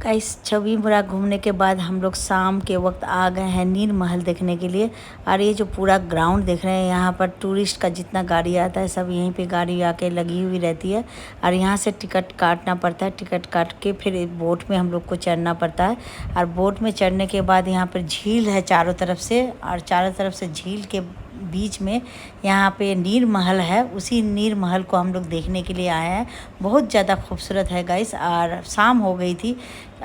Guys छवि बुरा घूमने के बाद हम लोग शाम के वक्त आ गए हैं नीर महल देखने के लिए। और ये जो पूरा ग्राउंड देख रहे हैं, यहाँ पर टूरिस्ट का जितना गाड़ी आता है सब यहीं पे गाड़ी आके लगी हुई रहती है। और यहाँ से टिकट काटना पड़ता है, टिकट काट के फिर बोट में हम लोग को चढ़ना पड़ता है। और बोट में चढ़ने के बाद यहाँ पर झील है चारों तरफ से, और चारों तरफ से झील के बीच में यहाँ पे नीर महल है। उसी नीर महल को हम लोग देखने के लिए आए हैं। बहुत ज़्यादा खूबसूरत है गाइस। और शाम हो गई थी।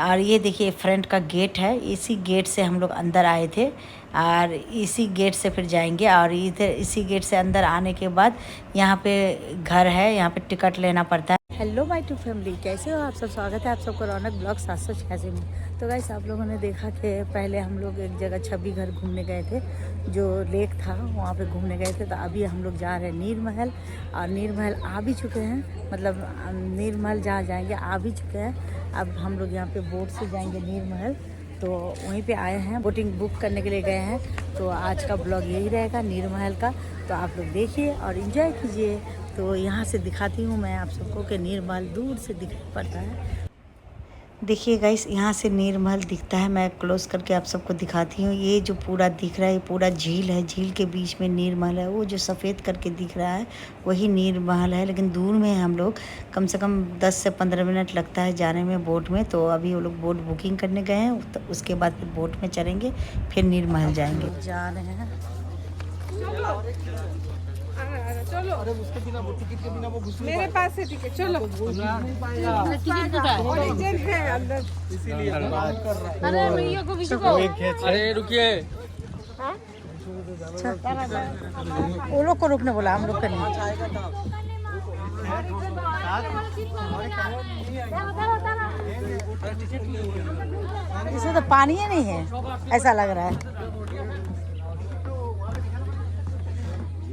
और ये देखिए फ्रंट का गेट है, इसी गेट से हम लोग अंदर आए थे और इसी गेट से फिर जाएंगे। और इधर इसी गेट से अंदर आने के बाद यहाँ पे घर है, यहाँ पे टिकट लेना पड़ता है। हेलो माय टू फैमिली, कैसे हो आप सब? स्वागत है आप सबको रौनक ब्लॉग 786 में। तो गाइस आप लोगों ने देखा कि पहले हम लोग एक जगह छवि घर घूमने गए थे, जो लेक था वहाँ पे घूमने गए थे। तो अभी हम लोग जा रहे हैं नीर महल। और नीर महल आ भी चुके हैं, मतलब नीर महल जहाँ जाएंगे आ भी चुके हैं। अब हम लोग यहाँ पे बोट से जाएंगे नीर महल, तो वहीं पे आए हैं, बोटिंग बुक करने के लिए गए हैं। तो आज का ब्लॉग यही रहेगा नीर महल का। तो आप लोग देखिए और एंजॉय कीजिए। तो यहाँ से दिखाती हूँ मैं आप सबको कि नीर महल दूर से दिखाई पड़ता है। देखिए गाइस, यहाँ से नीर महल दिखता है। मैं क्लोज करके आप सबको दिखाती हूँ। ये जो पूरा दिख रहा है, ये पूरा झील है, झील के बीच में नीर महल है। वो जो सफ़ेद करके दिख रहा है वही नीर महल है, लेकिन दूर में है। हम लोग कम से कम 10 से 15 मिनट लगता है जाने में बोट में। तो अभी वो लोग बोट बुकिंग करने गए हैं, तो उसके बाद फिर बोट में चढ़ेंगे, फिर नीर महल जाएंगे। जा रहे हैं। चलो, अरे उसके बिना वो टिकट के बिना वो घुस नहीं मेरे पास है टिकट। चलो टिकट है अंदर, इसीलिए काम कर रहा है। अरे भैया को भी को, अरे रुकिए। वो लोग को रुकने बोला, हम लोग का नहीं। इसमें तो पानी ही नहीं है, ऐसा लग रहा है।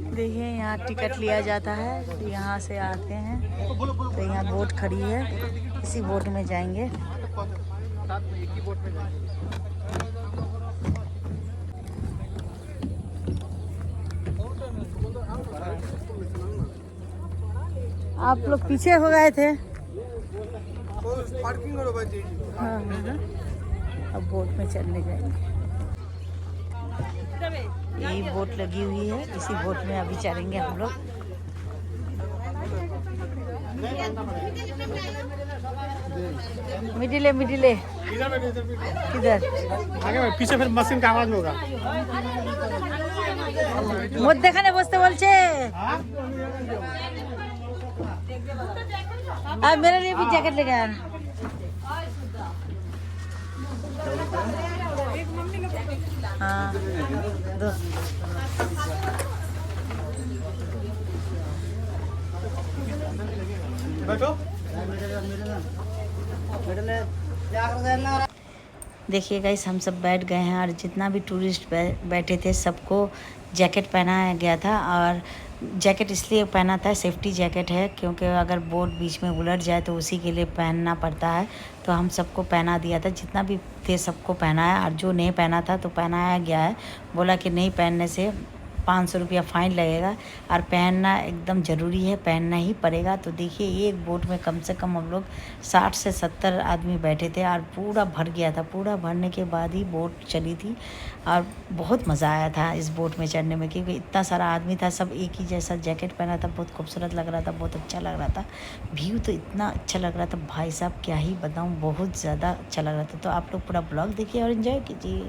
देखिए यहाँ टिकट लिया जाता है, तो यहाँ से आते हैं। तो यहाँ बोट खड़ी है, इसी बोट में जाएंगे। आप लोग पीछे हो गए थे। हाँ, अब बोट में चलने जाएंगे। यही बोट लगी हुई है, इसी बोट में अभी चलेंगे हम लोग। मिडिले मिडिले किधर आगे पीछे फिर मशीन का आवाज होगा। मध्य खाने बसते बोलছে। अब मेरे लिए भी जैकेट लेके आना। हाँ दो। देखिए गाइस, हम सब बैठ गए हैं और जितना भी टूरिस्ट बैठे थे सबको जैकेट पहनाया गया था। और जैकेट इसलिए पहना था, सेफ्टी जैकेट है, क्योंकि अगर बोट बीच में उलट जाए तो उसी के लिए पहनना पड़ता है। तो हम सबको पहना दिया था, जितना भी थे सबको पहनाया। और जो नहीं पहना था तो पहनाया गया है। बोला कि नहीं पहनने से 500 रुपया फ़ाइन लगेगा, और पहनना एकदम ज़रूरी है, पहनना ही पड़ेगा। तो देखिए एक बोट में कम से कम हम लोग 60 से 70 आदमी बैठे थे और पूरा भर गया था। पूरा भरने के बाद ही बोट चली थी। और बहुत मज़ा आया था इस बोट में चढ़ने में, क्योंकि इतना सारा आदमी था, सब एक ही जैसा जैकेट पहना था। बहुत खूबसूरत लग रहा था, बहुत अच्छा लग रहा था। व्यू तो इतना अच्छा लग रहा था भाई साहब, क्या ही बताऊँ, बहुत ज़्यादा अच्छा लग रहा था। तो आप लोग पूरा ब्लॉग देखिए और एंजॉय कीजिए।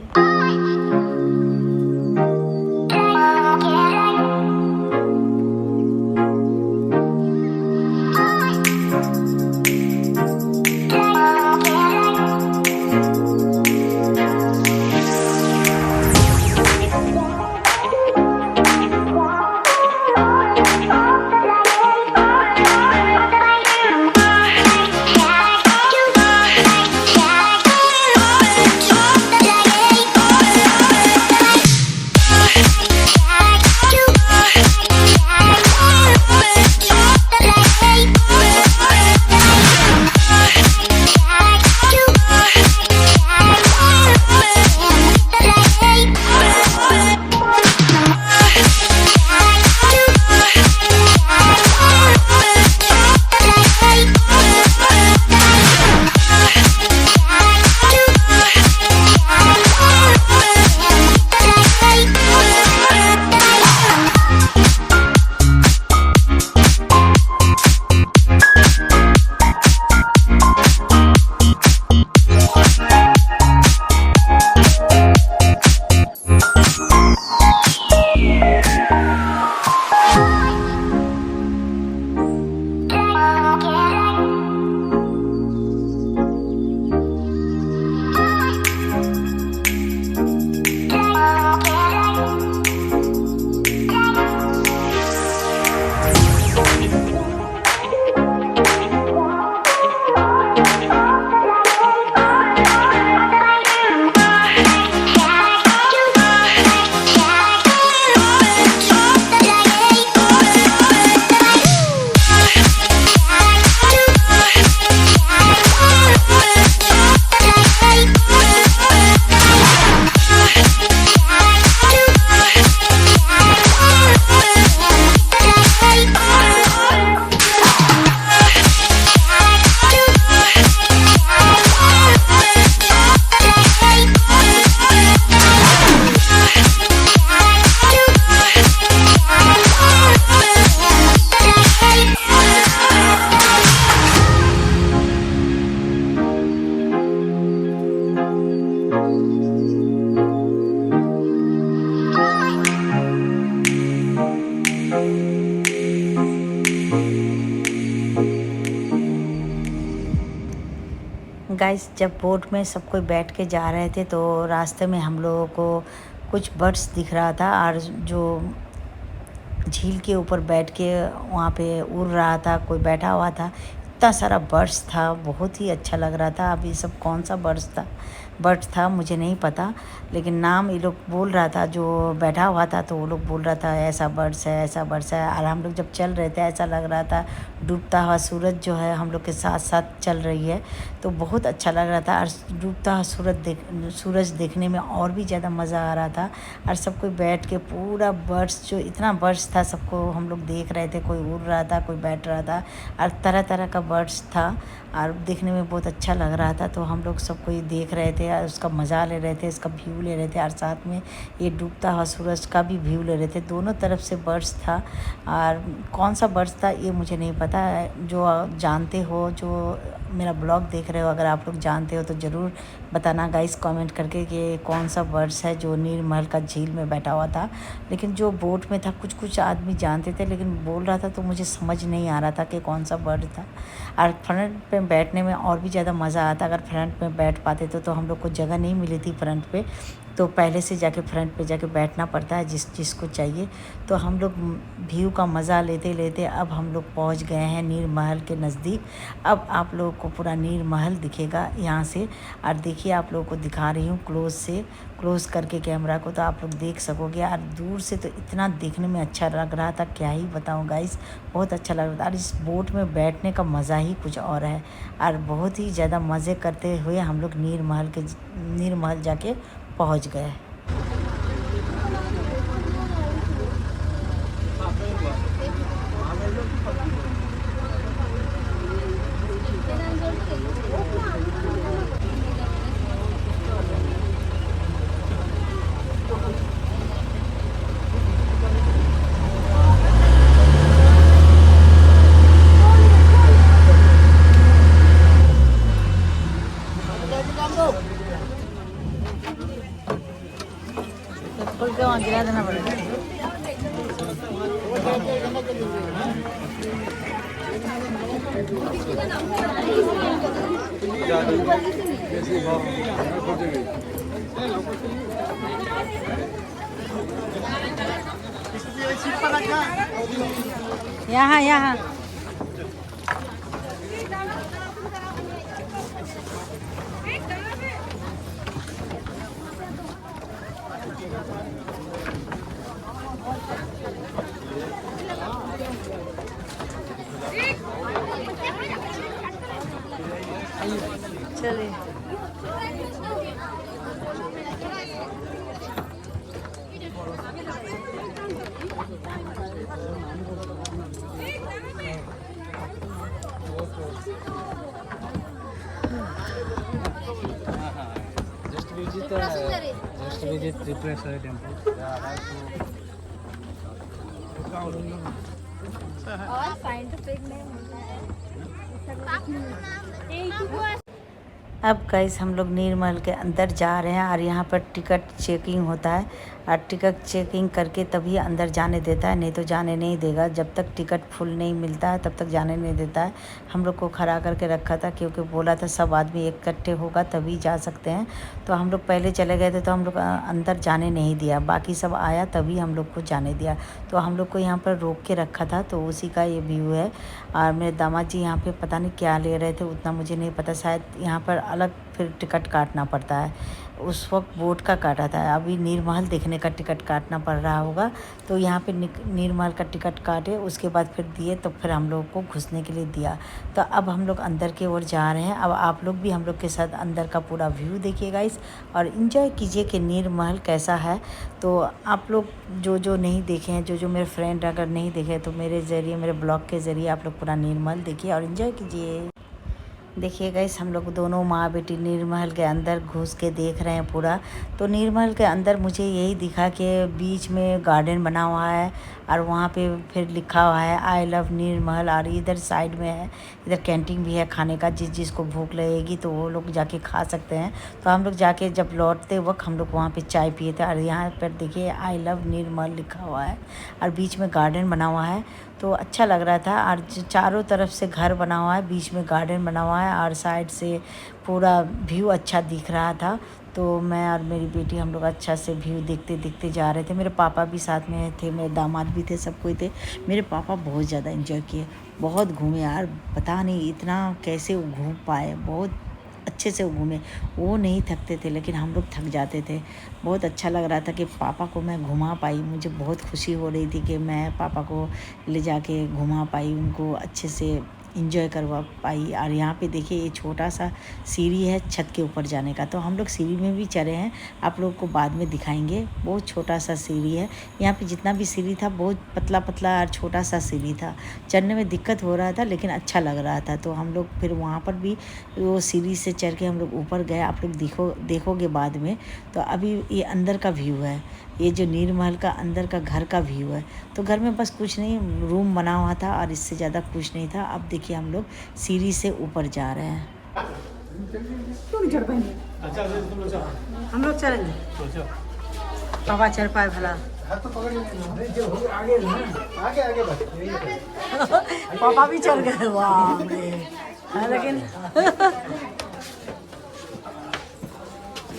गाइस जब बोट में सब कोई बैठ के जा रहे थे तो रास्ते में हम लोगों को कुछ बर्ड्स दिख रहा था और जो झील के ऊपर बैठ के वहाँ पे उड़ रहा था, कोई बैठा हुआ था। इतना सारा बर्ड्स था, बहुत ही अच्छा लग रहा था। अब ये सब कौन सा बर्ड्स था मुझे नहीं पता, लेकिन नाम ये लोग बोल रहा था। जो बैठा हुआ था तो वो लोग बोल रहा था ऐसा बर्ड्स है, ऐसा बर्ड्स है। और हम लोग जब चल रहे थे ऐसा लग रहा था डूबता हुआ सूरज जो है हम लोग के साथ साथ चल रही है, तो बहुत अच्छा लग रहा था। और डूबता हुआ सूरज देखने में और भी ज़्यादा मज़ा आ रहा था। और सब कोई बैठ के पूरा बर्ड्स, जो इतना बर्ड्स था सबको हम लोग देख रहे थे। कोई उड़ रहा था, कोई बैठ रहा था, और तरह तरह का बर्ड्स था और देखने में बहुत अच्छा लग रहा था। तो हम लोग सब कोई देख रहे थे और उसका मज़ा ले रहे थे, इसका व्यू ले रहे थे, और साथ में ये डूबता हुआ सूरज का भी व्यू ले रहे थे। दोनों तरफ से बर्ड्स था, और कौन सा बर्ड्स था ये मुझे नहीं पता है। जो जानते हो, जो मेरा ब्लॉग देख रहे हो, अगर आप लोग जानते हो तो ज़रूर बताना गाइस कमेंट करके कि कौन सा बर्ड्स है जो नीरमहल का झील में बैठा हुआ था। लेकिन जो बोट में था कुछ आदमी जानते थे, लेकिन बोल रहा था तो मुझे समझ नहीं आ रहा था कि कौन सा बर्ड था। और फ्रंट पे बैठने में और भी ज़्यादा मज़ा आता। अगर फ्रंट में बैठ पाते तो हम लोग को जगह नहीं मिली थी फ्रंट पे, तो पहले से जाके फ्रंट पे जाके बैठना पड़ता है जिसको चाहिए। तो हम लोग व्यू का मज़ा लेते लेते अब हम लोग पहुंच गए हैं नीरमहल के नज़दीक। अब आप लोगों को पूरा नीरमहल दिखेगा यहाँ से। और देखिए आप लोगों को दिखा रही हूँ क्लोज़ करके कैमरा को, तो आप लोग देख सकोगे। और दूर से तो इतना देखने में अच्छा लग रहा था, क्या ही बताऊँ गाइस, बहुत अच्छा लग रहा था। और इस बोट में बैठने का मज़ा ही कुछ और है। और बहुत ही ज़्यादा मज़े करते हुए हम लोग नीरमहल जाके पहुंच गए। खोल के वहाँ गिरा देना पड़ेगा। यहाँ चलिए। Just visit Tripleshwar temple. और साइंटिफिक नेम होता है। अब गाइस हम लोग नीरमहल के अंदर जा रहे हैं और यहाँ पर टिकट चेकिंग होता है। और टिकट चेकिंग करके तभी अंदर जाने देता है, नहीं तो जाने नहीं देगा। जब तक टिकट फुल नहीं मिलता है तब तक जाने नहीं देता है। हम लोग को खड़ा करके रखा था क्योंकि बोला था सब आदमी इकट्ठे होगा तभी जा सकते हैं। तो हम लोग पहले चले गए थे तो हम लोग अंदर जाने नहीं दिया, बाकी सब आया तभी हम लोग को जाने दिया। तो हम लोग को यहाँ पर रोक के रखा था, तो उसी का ये व्यू है। और मेरे दामाद जी यहाँ पे पता नहीं क्या ले रहे थे, उतना मुझे नहीं पता। शायद यहाँ पर अलग फिर टिकट काटना पड़ता है। उस वक्त बोट का काटा था, अभी नीरमहल देखने का टिकट काटना पड़ रहा होगा। तो यहाँ पे नीरमहल का टिकट काटे, उसके बाद फिर दिए, तो फिर हम लोगों को घुसने के लिए दिया। तो अब हम लोग अंदर की ओर जा रहे हैं। अब आप लोग भी हम लोग के साथ अंदर का पूरा व्यू देखिएगा इस, और इन्जॉय कीजिए कि नीरमहल कैसा है। तो आप लोग जो नहीं देखे हैं, जो मेरे फ्रेंड अगर नहीं देखे, तो मेरे ज़रिए, मेरे ब्लॉग के ज़रिए आप लोग पूरा नीरमहल देखिए और इन्जॉय कीजिए। देखिए गाइस, हम लोग दोनों माँ बेटी नीरमहल के अंदर घुस के देख रहे हैं पूरा। तो नीरमहल के अंदर मुझे यही दिखा कि बीच में गार्डन बना हुआ है और वहाँ पे फिर लिखा हुआ है आई लव नीरमहल। और इधर साइड में है, इधर कैंटीन भी है खाने का, जिसको भूख लगेगी तो वो लोग जाके खा सकते हैं। तो हम लोग जाके जब लौटते वक्त हम लोग वहाँ पे चाय पिए थे। और यहाँ पर देखिए आई लव नीरमहल लिखा हुआ है और बीच में गार्डन बना हुआ है। तो अच्छा लग रहा था। और चारों तरफ से घर बना हुआ है, बीच में गार्डन बना हुआ है और साइड से पूरा व्यू अच्छा दिख रहा था। तो मैं और मेरी बेटी हम लोग अच्छा से व्यू देखते देखते जा रहे थे। मेरे पापा भी साथ में थे, मेरे दामाद भी थे, सब कोई थे। मेरे पापा बहुत ज़्यादा एंजॉय किए, बहुत घूमे यार, पता नहीं इतना कैसे वो घूम पाए, बहुत अच्छे से वो घूमे। वो नहीं थकते थे लेकिन हम लोग थक जाते थे। बहुत अच्छा लग रहा था कि पापा को मैं घुमा पाई। मुझे बहुत खुशी हो रही थी कि मैं पापा को ले जाके घुमा पाई, उनको अच्छे से इंजॉय करवा पाई। और यहाँ पे देखिए ये छोटा सा सीढ़ी है छत के ऊपर जाने का, तो हम लोग सीढ़ी में भी चढ़े हैं, आप लोग को बाद में दिखाएंगे। बहुत छोटा सा सीढ़ी है यहाँ पे, जितना भी सीढ़ी था बहुत पतला पतला और छोटा सा सीढ़ी था। चढ़ने में दिक्कत हो रहा था लेकिन अच्छा लग रहा था। तो हम लोग फिर वहाँ पर भी वो सीढ़ी से चढ़ के हम लोग ऊपर गए, आप लोग देखोगे बाद में। तो अभी ये अंदर का व्यू है, ये जो नीरमहल का अंदर का घर का व्यू है। तो घर में बस कुछ नहीं, रूम बना हुआ था और इससे ज़्यादा कुछ नहीं था। अब देखिए हम लोग सीढ़ी से ऊपर जा रहे हैं। क्यों नहीं चढ़ पाएंगे? हम लोग चलेंगे, पापा चढ़ पाए भला। पापा भी चढ़ गए, वाह रे। लेकिन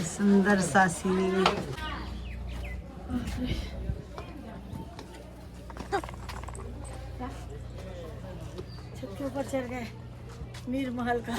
सुंदर सा सीढ़ी में छत के ऊपर चढ़ गए नीरमहल का।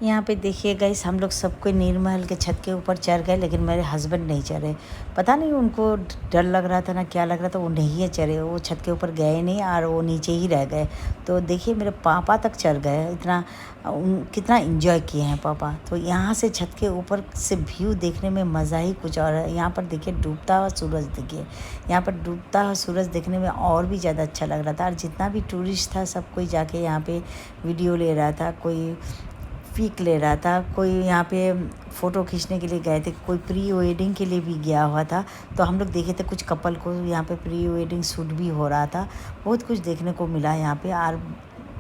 यहाँ पे देखिए गाइस, हम लोग सबको नीरमहल के छत के ऊपर चढ़ गए लेकिन मेरे हस्बैंड नहीं चढ़े। पता नहीं उनको डर लग रहा था ना क्या लग रहा था, वो नहीं चढ़े, वो छत के ऊपर गए नहीं और वो नीचे ही रह गए। तो देखिए मेरे पापा तक चढ़ गए, इतना कितना एंजॉय किए हैं पापा। तो यहाँ से छत के ऊपर से व्यू देखने में मज़ा ही कुछ और है। यहाँ पर देखिए डूबता हुआ सूरज, देखिए यहाँ पर डूबता हुआ सूरज देखने में और भी ज़्यादा अच्छा लग रहा था। और जितना भी टूरिस्ट था सब कोई जाके यहाँ पे वीडियो ले रहा था, कोई पिक ले रहा था, कोई यहाँ पे फ़ोटो खींचने के लिए गए थे, कोई प्री वेडिंग के लिए भी गया हुआ था। तो हम लोग देखे थे कुछ कपल को यहाँ पे प्री वेडिंग शूट भी हो रहा था। बहुत कुछ देखने को मिला यहाँ पे। और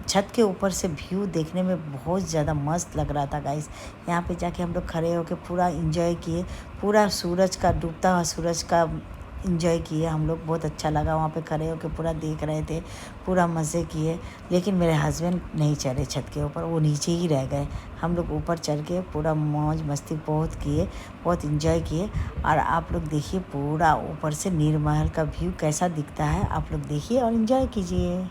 छत के ऊपर से व्यू देखने में बहुत ज़्यादा मस्त लग रहा था गाइस। यहाँ पे जाके हम लोग खड़े होकर पूरा एंजॉय किए, पूरा सूरज का, डूबता हुआ सूरज का इंजॉय किए हम लोग। बहुत अच्छा लगा, वहाँ पे खड़े होकर पूरा देख रहे थे, पूरा मज़े किए। लेकिन मेरे हस्बैंड नहीं चढ़े छत के ऊपर, वो नीचे ही रह गए। हम लोग ऊपर चढ़ के पूरा मौज मस्ती बहुत किए, बहुत इंजॉय किए। और आप लोग देखिए पूरा ऊपर से नीरमहल का व्यू कैसा दिखता है, आप लोग देखिए और इंजॉय कीजिए।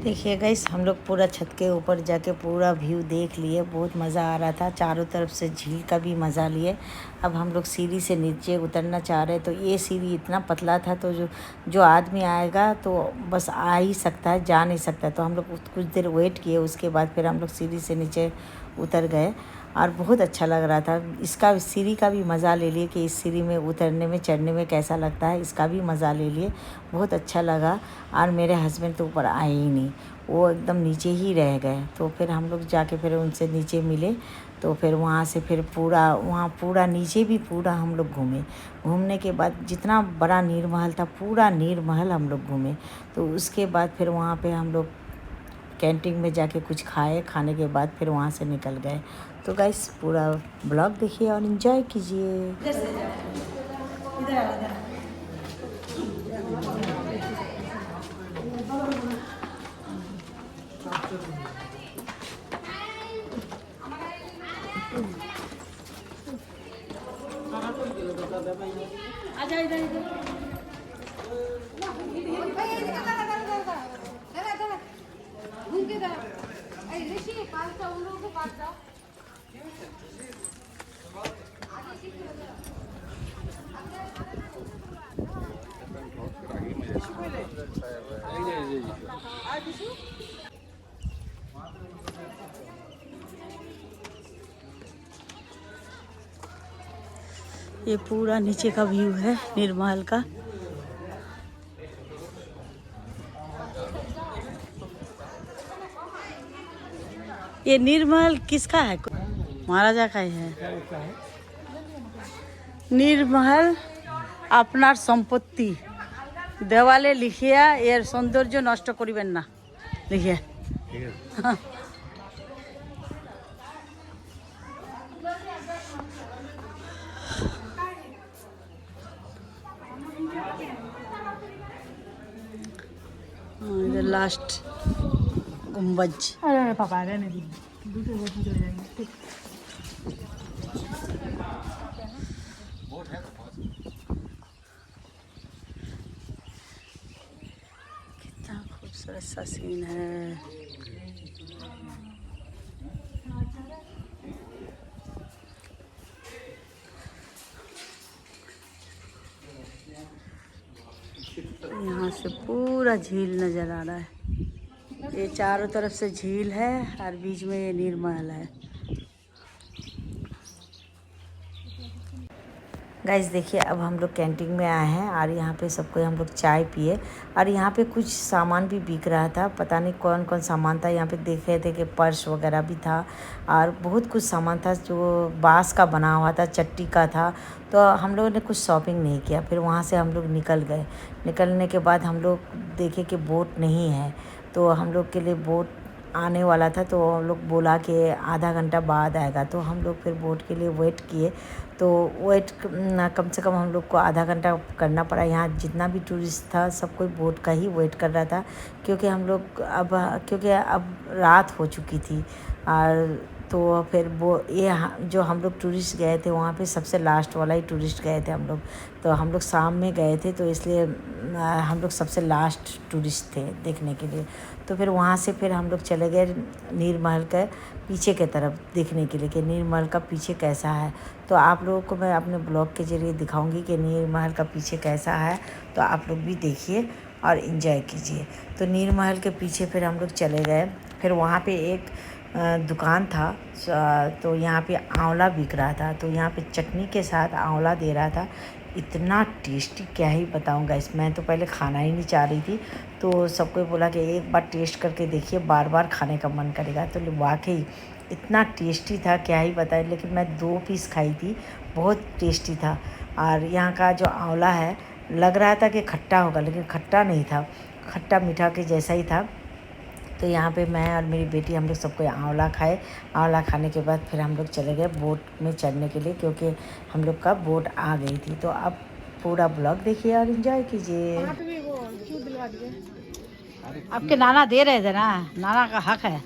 देखिए गाइस, हम लोग पूरा छत के ऊपर जाके पूरा व्यू देख लिए। बहुत मज़ा आ रहा था, चारों तरफ से झील का भी मज़ा लिए। अब हम लोग सीढ़ी से नीचे उतरना चाह रहे, तो ये सीढ़ी इतना पतला था, तो जो आदमी आएगा तो बस आ ही सकता है, जा नहीं सकता। तो हम लोग कुछ देर वेट किए, उसके बाद फिर हम लोग सीढ़ी से नीचे उतर गए और बहुत अच्छा लग रहा था। इसका सीढ़ी का भी मज़ा ले लिए कि इस सीढ़ी में उतरने में चढ़ने में कैसा लगता है, इसका भी मज़ा ले लिए। बहुत अच्छा लगा। और मेरे हस्बैंड तो ऊपर आए ही नहीं, वो एकदम नीचे ही रह गए। तो फिर हम लोग जाके फिर उनसे नीचे मिले, तो फिर वहाँ से फिर पूरा नीचे भी पूरा हम लोग घूमे। घूमने के बाद जितना बड़ा नीर महल था, पूरा नीर महल हम लोग घूमे। तो उसके बाद फिर वहाँ पे हम लोग कैंटीन में जाके कुछ खाए, खाने के बाद फिर वहाँ से निकल गए। तो गाइस, पूरा ब्लॉग देखिए और एंजॉय कीजिए। आजा इधर घूम के ऋषि पास जाओ, उन लोगों को पास जाओ। ये पूरा नीचे का व्यू है निर्महल का। ये निर्महल किसका है? महाराजा का ही है। निर्महल আপনার সম্পত্তি, দেওয়ালে লিখিয়া এর সৌন্দর্য নষ্ট করিবেন না লিখিয়া। इधर लास्ट गुम्बज। अरे पापा रहने दी, दूसरे बोट में चले जाएंगे। कितना खूबसूरत सा सीन है। यहाँ से पूरा झील नज़र आ रहा है। ये चारों तरफ से झील है और बीच में ये निर्महल है। गाइस देखिए, अब हम लोग कैंटीन में आए हैं और यहाँ पे सबको हम लोग चाय पिए। और यहाँ पे कुछ सामान भी बिक रहा था, पता नहीं कौन कौन सामान था। यहाँ पे देख रहे थे कि पर्स वगैरह भी था और बहुत कुछ सामान था जो बांस का बना हुआ था, चट्टी का था। तो हम लोगों ने कुछ शॉपिंग नहीं किया। फिर वहाँ से हम लोग निकल गए। निकलने के बाद हम लोग देखे कि बोट नहीं है, तो हम लोग के लिए बोट आने वाला था। तो हम लोग बोला कि आधा घंटा बाद आएगा। तो हम लोग फिर बोट के लिए वेट किए। तो वेट कम से कम हम लोग को आधा घंटा करना पड़ा। यहाँ जितना भी टूरिस्ट था सब कोई बोट का ही वेट कर रहा था, क्योंकि अब रात हो चुकी थी। और तो फिर जो हम लोग टूरिस्ट गए थे वहाँ पे सबसे लास्ट वाला ही टूरिस्ट गए थे हम लोग। तो हम लोग शाम में गए थे, तो इसलिए हम लोग सबसे लास्ट टूरिस्ट थे देखने के लिए। तो फिर वहाँ से फिर हम लोग चले गए निर्महल के पीछे के तरफ देखने के लिए कि निर्महल का पीछे कैसा है। तो आप लोगों को मैं अपने ब्लॉग के ज़रिए दिखाऊंगी कि निर्महल का पीछे कैसा है। तो आप लोग भी देखिए और इन्जॉय कीजिए। तो निर्महल के पीछे फिर हम लोग चले गए। फिर वहाँ पे एक दुकान था, तो यहाँ पे आंवला बिक रहा था। तो यहाँ पे चटनी के साथ आंवला दे रहा था। इतना टेस्टी क्या ही बताऊँगा। मैं तो पहले खाना ही नहीं चाह रही थी, तो सबको बोला कि एक बार टेस्ट करके देखिए, बार बार खाने का मन करेगा। तो वाकई इतना टेस्टी था क्या ही बताएं। लेकिन मैं 2 पीस खाई थी, बहुत टेस्टी था। और यहाँ का जो आंवला है लग रहा था कि खट्टा होगा, लेकिन खट्टा नहीं था, खट्टा मीठा के जैसा ही था। तो यहाँ पे मैं और मेरी बेटी हम लोग सबको आंवला खाए। आंवला खाने के बाद फिर हम लोग चले गए बोट में चढ़ने के लिए, क्योंकि हम लोग का बोट आ गई थी। तो अब पूरा ब्लॉग देखिए और एंजॉय कीजिए। आपके नाना दे रहे थे ना, नाना का हक है।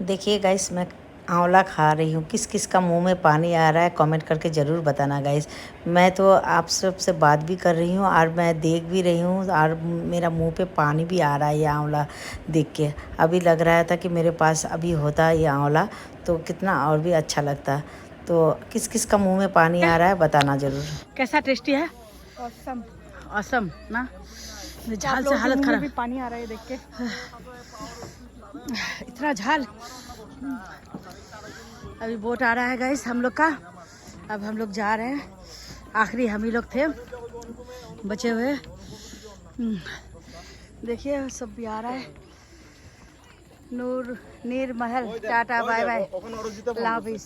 देखिए गाइस, मैं आंवला खा रही हूँ। किस किस का मुंह में पानी आ रहा है कमेंट करके ज़रूर बताना गाइस। मैं तो आप सबसे बात भी कर रही हूँ और मैं देख भी रही हूँ और मेरा मुंह पे पानी भी आ रहा है ये आंवला देख के। अभी लग रहा था कि मेरे पास अभी होता ये आंवला तो कितना और भी अच्छा लगता। तो किस किस का मुंह में पानी आ रहा है बताना ज़रूर। कैसा टेस्टी है? ऑसम। ऑसम ना। झाल से हालत खराब। भी पानी आ रहा है देख के। इतना झाल। अभी बोट आ रहा है गाइस हम लोग का। अब हम लोग जा रहे हैं। आखिरी हम ही लोग थे बचे हुए। देखिए सब भी आ रहा है। नीर महल टाटा बाय बाय अल्लाह हाफिज।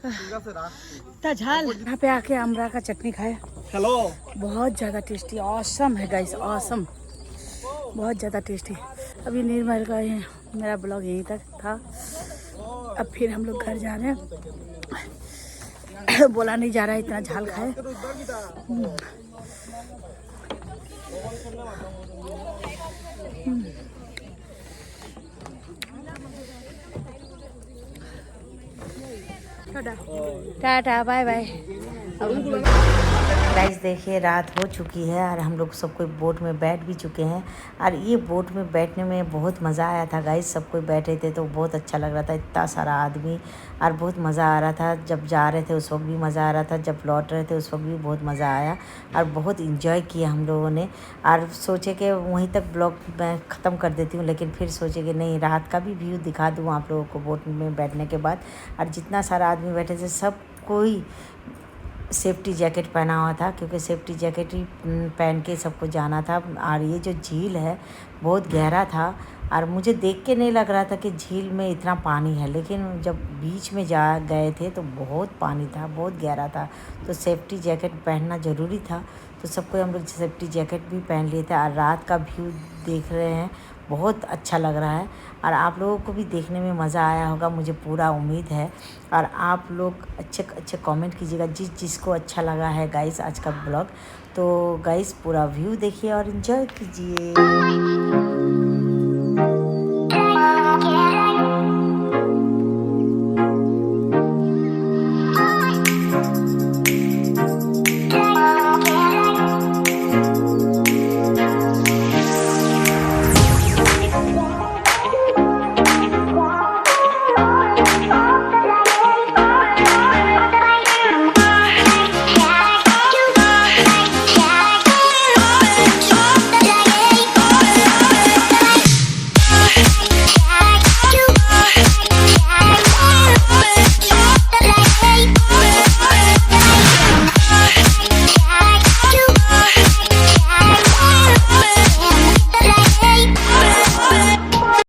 इतना झाल। यहाँ पे आके अमरा का चटनी खाए। हेलो। बहुत ज़्यादा टेस्टी ऑसम है गाइस, ऑसम। बहुत ज़्यादा टेस्टी। अभी निर्मल का है। मेरा ब्लॉग यहीं तक था। अब फिर हम लोग घर जा रहे हैं। बोला नहीं जा रहा है इतना झाल खाए। Tata bye bye. गाइस देखिए रात हो चुकी है और हम लोग सब कोई बोट में बैठ भी चुके हैं और ये बोट में बैठने में बहुत मज़ा आया था गाइस। सब कोई बैठे थे तो बहुत अच्छा लग रहा था, इतना सारा आदमी और बहुत मज़ा आ रहा था। जब जा रहे थे उस वक्त भी मज़ा आ रहा था, जब लौट रहे थे उस वक्त भी बहुत मज़ा आया और बहुत इंजॉय किया हम लोगों ने। और सोचे कि वहीं तक ब्लॉग मैं ख़त्म कर देती हूँ, लेकिन फिर सोचे कि नहीं रात का भी व्यू दिखा दूँ आप लोगों को बोट में बैठने के बाद। और जितना सारा आदमी बैठे थे सब कोई सेफ्टी जैकेट पहना हुआ था क्योंकि सेफ्टी जैकेट ही पहन के सबको जाना था। और ये जो झील है बहुत गहरा था और मुझे देख के नहीं लग रहा था कि झील में इतना पानी है, लेकिन जब बीच में जा गए थे तो बहुत पानी था, बहुत गहरा था। तो सेफ्टी जैकेट पहनना ज़रूरी था, तो सबको हम लोग सेफ्टी जैकेट भी पहन लिए थे। और रात का व्यू देख रहे हैं, बहुत अच्छा लग रहा है और आप लोगों को भी देखने में मज़ा आया होगा, मुझे पूरा उम्मीद है। और आप लोग अच्छे अच्छे कमेंट कीजिएगा जिसको अच्छा लगा है गाइस आज का ब्लॉग। तो गाइस पूरा व्यू देखिए और एंजॉय कीजिए।